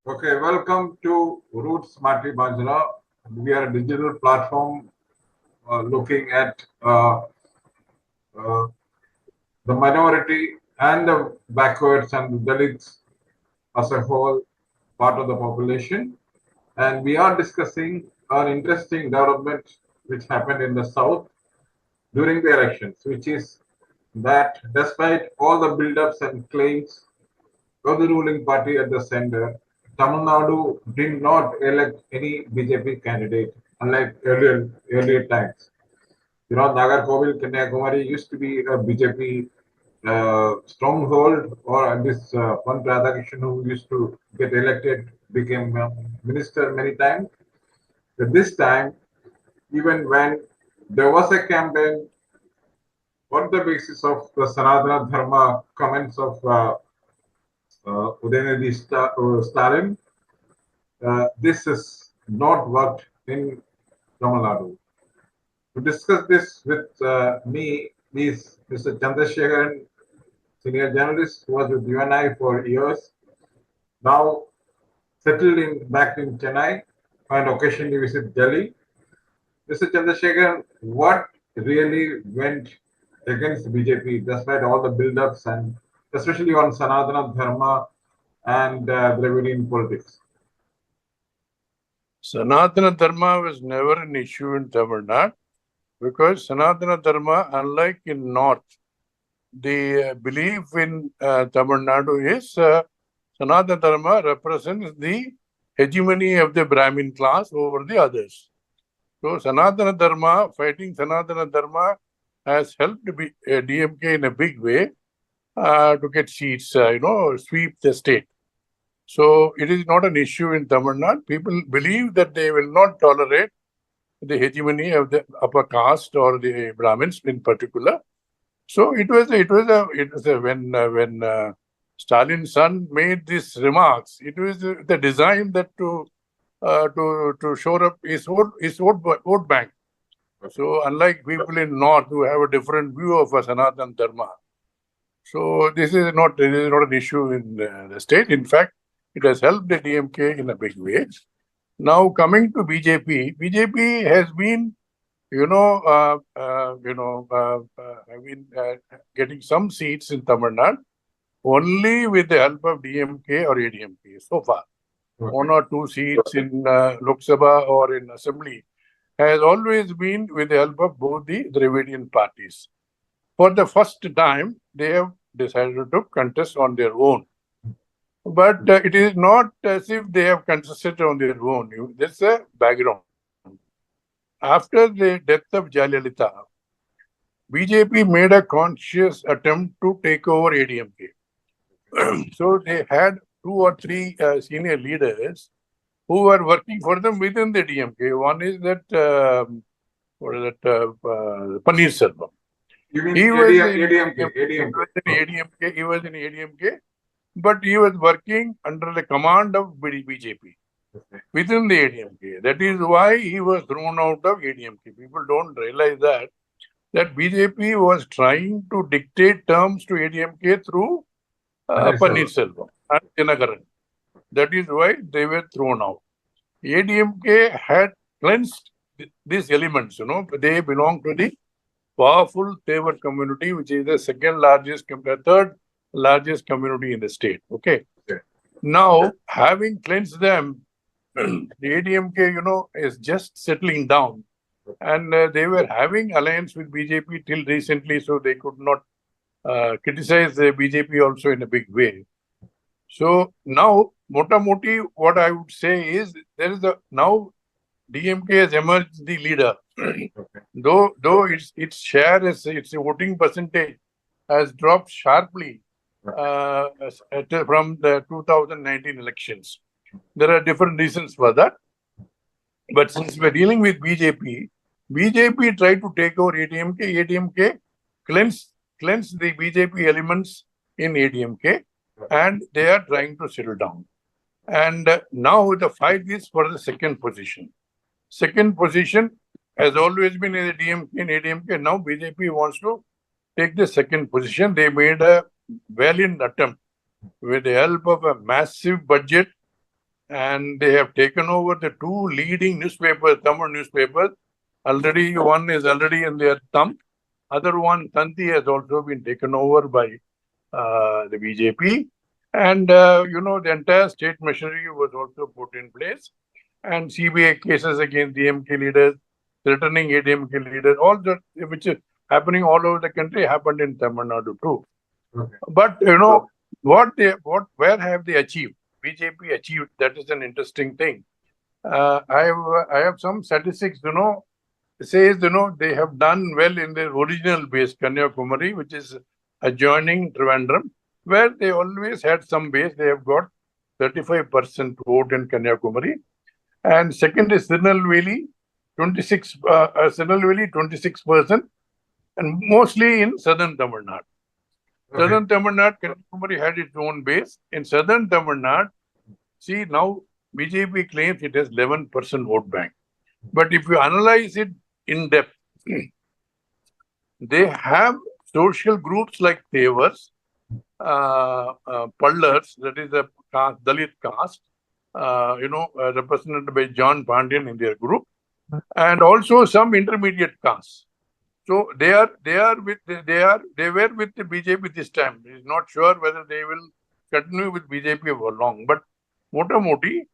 Okay, welcome to Roots Mati Bajra. We are a digital platform looking at uh, the minority and the backwards and the Dalits as a whole part of the population. And we are discussing an interesting development which happened in the south during the elections, which is that despite all the build-ups and claims of the ruling party at the center, Tamil Nadu did not elect any BJP candidate, unlike earlier times. Nagarkovil, Kanyakumari used to be a BJP stronghold, or this one Radhakrishnan who used to get elected became minister many times. But this time, even when there was a campaign on the basis of the Sanathana dharma comments of Udayanidhi Stalin, this has not worked in Tamil Nadu. To discuss this with me is Mr. Chandrashekaran, senior journalist who was with UNI for years, now settled back in Chennai and occasionally visit Delhi. Mr. Chandrashekaran, what really went against BJP despite all the build-ups and especially on Sanatana Dharma and Dravidian politics? Sanatana Dharma was never an issue in Tamil Nadu because Sanatana Dharma, unlike in North, the belief in Tamil Nadu is Sanatana Dharma represents the hegemony of the Brahmin class over the others. So Sanatana Dharma, fighting Sanatana Dharma has helped DMK in a big way to get seats, sweep the state. So it is not an issue in Tamil Nadu. People believe that they will not tolerate the hegemony of the upper caste or the Brahmins in particular. So when Stalin's son made these remarks, it was the design that to shore up his vote bank. So unlike people in North who have a different view of a Sanatana Dharma, so this is not an issue in the state. In fact, it has helped the DMK in a big way. Now coming to BJP, BJP has been, getting some seats in Tamil Nadu only with the help of DMK or ADMK so far. Okay. 1 or 2 seats in Lok Sabha or in Assembly has always been with the help of both the Dravidian parties. For the first time, they have decided to contest on their own. But it is not as if they have contested on their own. There's a background. After the death of Jayalalitha, BJP made a conscious attempt to take over ADMK. So they had 2 or 3 senior leaders who were working for them within the DMK. One is that, Paneer Selvam. You mean ADMK? He was in ADMK, but he was working under the command of BJP within the ADMK. That is why he was thrown out of ADMK. People don't realize that BJP was trying to dictate terms to ADMK through Paneer Selvam and Chandrashekaran. That is why they were thrown out. ADMK had cleansed these elements. They belong to the powerful favour community, which is the third largest community in the state. Okay. Now, having cleansed them, the ADMK, is just settling down. And they were having alliance with BJP till recently, so they could not criticize the BJP also in a big way. So now, Moti, what I would say is, now DMK has emerged the leader. Though its share, its voting percentage has dropped sharply from the 2019 elections. There are different reasons for that. But since we're dealing with BJP tried to take over ADMK. ADMK cleanse the BJP elements in ADMK, and they are trying to settle down. And now the fight is for the second position. Second position has always been in the DMK and ADMK. Now BJP wants to take the second position. They made a valiant attempt with the help of a massive budget and they have taken over the two leading newspapers, Tamil newspapers. Already one is already in their thumb. Other one, Tanti, has also been taken over by the BJP. And, the entire state machinery was also put in place. And CBI cases against DMK leaders, threatening ADMK leaders, all that which is happening all over the country happened in Tamil Nadu too. Okay. But, where have they achieved? BJP achieved. That is an interesting thing. I have some statistics, says, they have done well in their original base, Kanyakumari, which is adjoining Trivandrum, where they always had some base. They have got 35% vote in Kanyakumari. And second is Tirunelveli, 26%, and mostly in southern Tamil Nadu. Okay. Southern Tamil Nadu, Kanyakumari had its own base. In southern Tamil Nadu, see, now BJP claims it has 11% vote bank. But if you analyze it in depth, they have social groups like Favours, Pallars, that is a Dalit caste, represented by John Pandian in their group, and also some intermediate castes. So they were with the BJP this time. It is not sure whether they will continue with BJP for long, but Motamoti,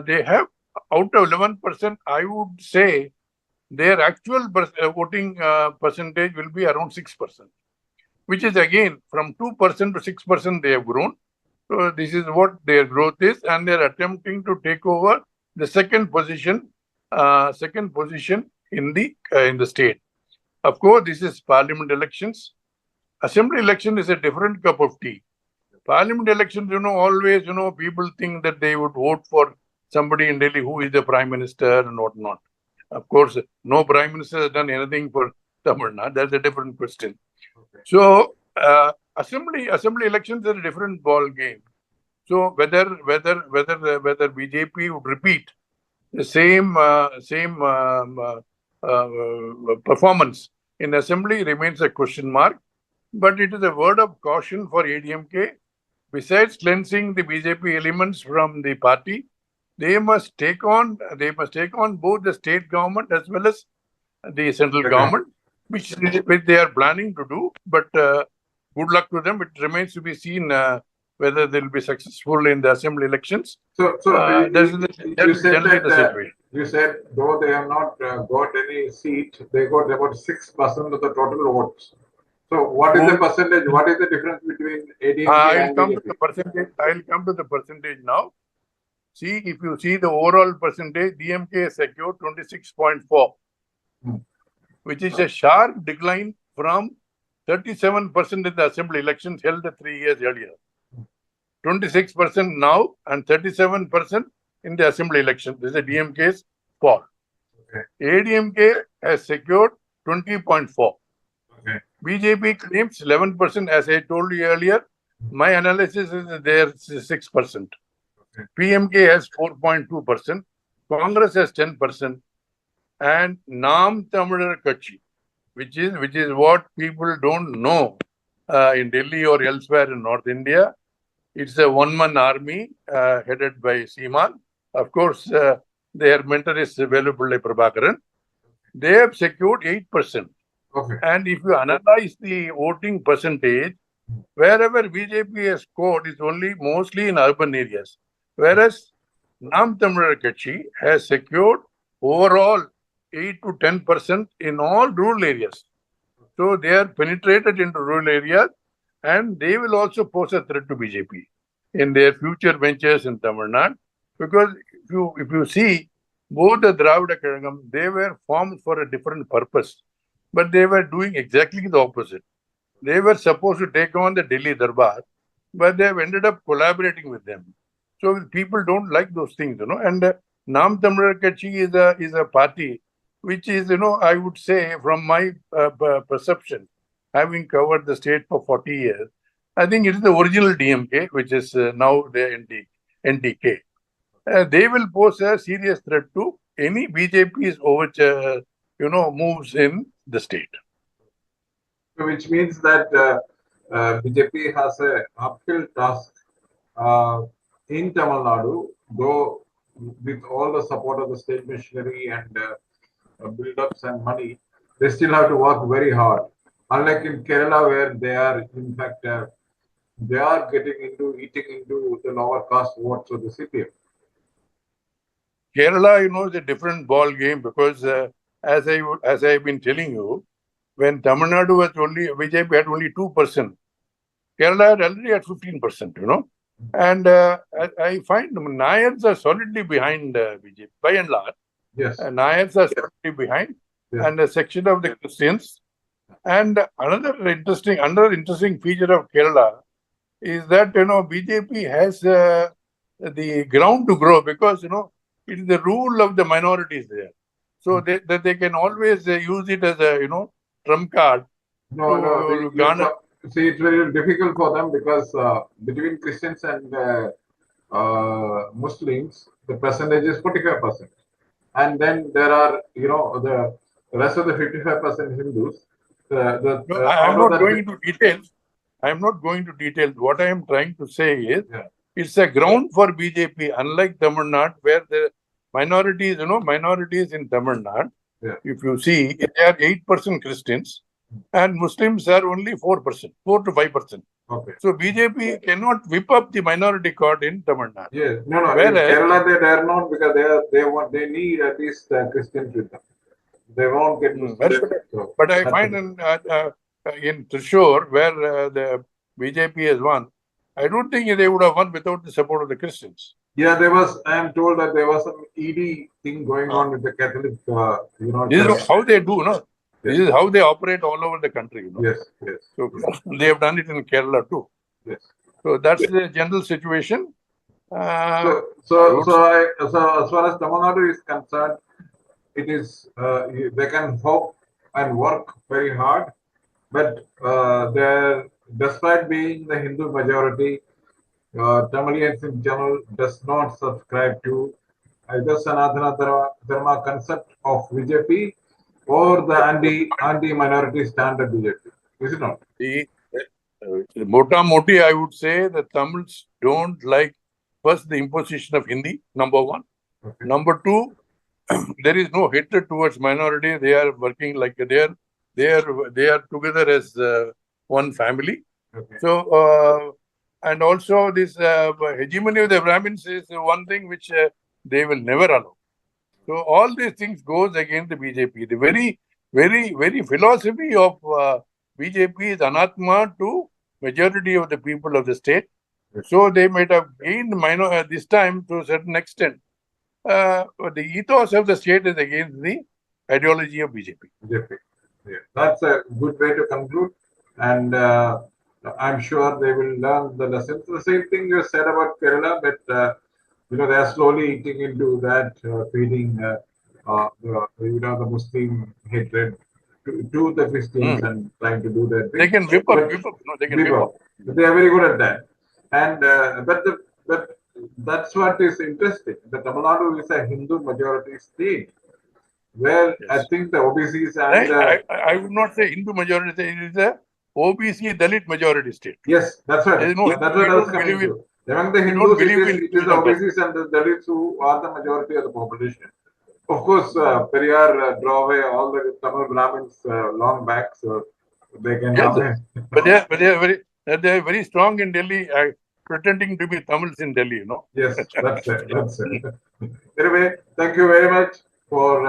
they have out of 11%, I would say their actual voting percentage will be around 6%, which is again from 2% to 6% they have grown. So this is what their growth is, and they are attempting to take over the second position in the state. Of course, this is parliament elections. Assembly election is a different cup of tea. Parliament elections, always, people think that they would vote for somebody in Delhi who is the prime minister and whatnot. Of course, no prime minister has done anything for Tamil Nadu. That's a different question. Okay. So, assembly elections are a different ball game. So, whether BJP would repeat the same performance in assembly remains a question mark. But it is a word of caution for ADMK. Besides cleansing the BJP elements from the party, they must take on both the state government as well as the central government, which they are planning to do. But good luck to them. It remains to be seen whether they will be successful in the assembly elections. You said though they have not got any seat, they got about 6% of the total votes. So what is the percentage? What is the difference between ADMK and BJP? I'll come to the percentage now. See, if you see the overall percentage, DMK has secured 26.4, which is a sharp decline from 37% in the assembly elections held 3 years earlier. 26% now and 37% in the assembly election. This is a DMK's fall. Okay. ADMK has secured 20.4. Okay. BJP claims 11%, as I told you earlier. My analysis is there 6%. Okay. PMK has 4.2%. Congress has 10%. And Nam Tamil Katchi, which is what people don't know in Delhi or elsewhere in North India. It's a one-man army headed by Seeman. Of course, their mentor is Velupillai Prabhakaran. They have secured 8%. Okay. And if you analyze the voting percentage, wherever BJP has scored is mostly in urban areas, whereas Nam Tamil Katchi has secured overall 8 to 10% in all rural areas. So they are penetrated into rural areas, and they will also pose a threat to BJP in their future ventures in Tamil Nadu. Because if you see, both the Dravida Kazhagam, they were formed for a different purpose, but they were doing exactly the opposite. They were supposed to take on the Delhi Darbar, but they have ended up collaborating with them. So people don't like those things, And Nam Tamil Katchi is a party which is, I would say, from my perception, having covered the state for 40 years, I think it is the original DMK, which is now the NDK. They will pose a serious threat to any BJP's moves in the state. Which means that BJP has an uphill task in Tamil Nadu, though with all the support of the state machinery and build-ups and money, they still have to work very hard. Unlike in Kerala, where they are, in fact, they are eating into the lower caste votes of the CPM. Kerala, is a different ball game because as I've been telling you, when Tamil Nadu was BJP had only 2%, Kerala had already at 15%, and I find Nayars are solidly behind BJP by and large. Yes. Nayars are solidly behind, and a section of the Christians. And another interesting feature of Kerala is that BJP has the ground to grow because it is the rule of the minorities there, so they can always use it as a trump card. See, it's very difficult for them because between Christians and Muslims, the percentage is 45%, and then there are the rest of the 55% Hindus. I'm not going into details. I'm not going to details. What I am trying to say is, it's a ground for BJP, unlike Tamil Nadu, where the minorities in Tamil Nadu, if you see, they are 8% Christians, and Muslims are only 4%, 4 to 5%. Okay. So BJP cannot whip up the minority card in Tamil Nadu. Yes, Whereas, in Kerala they dare not because they need at least Christians with them. They won't get Muslims. But I find in Thrissur, where the BJP has won, I don't think they would have won without the support of the Christians. Yeah, I am told that there was some ED thing going on with the Catholic, This is how they do, no? This is how they operate all over the country, Yes. So they have done it in Kerala too. Yes. So that's the general situation. So as far as Tamil Nadu is concerned, it is they can hope and work very hard, but despite being the Hindu majority, Tamilians in general does not subscribe to either Sanathana dharma concept of BJP or the anti-minority stand of BJP. Is it not? Mota moti, I would say the Tamils don't like first the imposition of Hindi, number one. Okay. Number two, there is no hatred towards minority. They are working like they are together as one family. Okay. So and also this hegemony of the Brahmins is one thing which they will never allow. So all these things goes against the BJP. The very philosophy of BJP is anatma to majority of the people of the state. So they might have gained this time to a certain extent. The ethos of the state is against the ideology of BJP. Yeah. That's a good way to conclude, and I'm sure they will learn the lessons. The same thing you said about Kerala, but they are slowly eating into that, feeding the Muslim hatred to the Christians and trying to do that thing. They can whip up. No, they can whip up. They are very good at that, and but that's what is interesting. The Tamil Nadu is a Hindu majority state, where I think the OBCs and I would not say Hindu majority. It is a OBC Dalit majority state. Yes, that's right. That's what I was coming to. Among the Hindus, it is the OBCs and the Dalits who are the majority of the population. Of course, Periyar drove away all the Tamil Brahmins long back, so they can. Yes, but they are very strong in Delhi, pretending to be Tamils in Delhi. Yes, that's it. Anyway, thank you very much for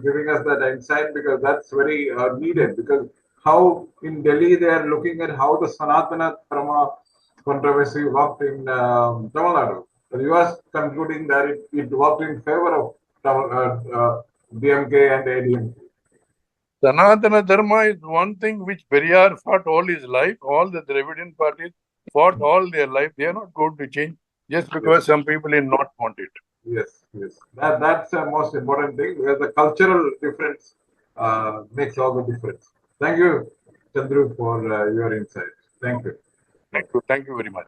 giving us that insight, because that's very needed. Because how in Delhi they are looking at how the Sanathana dharma controversy worked in Tamil Nadu. You are concluding that it worked in favor of DMK and Indian. Sanatana dharma is one thing which Periyar fought all his life. All the Dravidian parties fought all their life. They are not going to change just because some people in North want it. Yes. That's the most important thing, because the cultural difference makes all the difference. Thank you, Chandru, for your insight. Thank you. Thank you very much.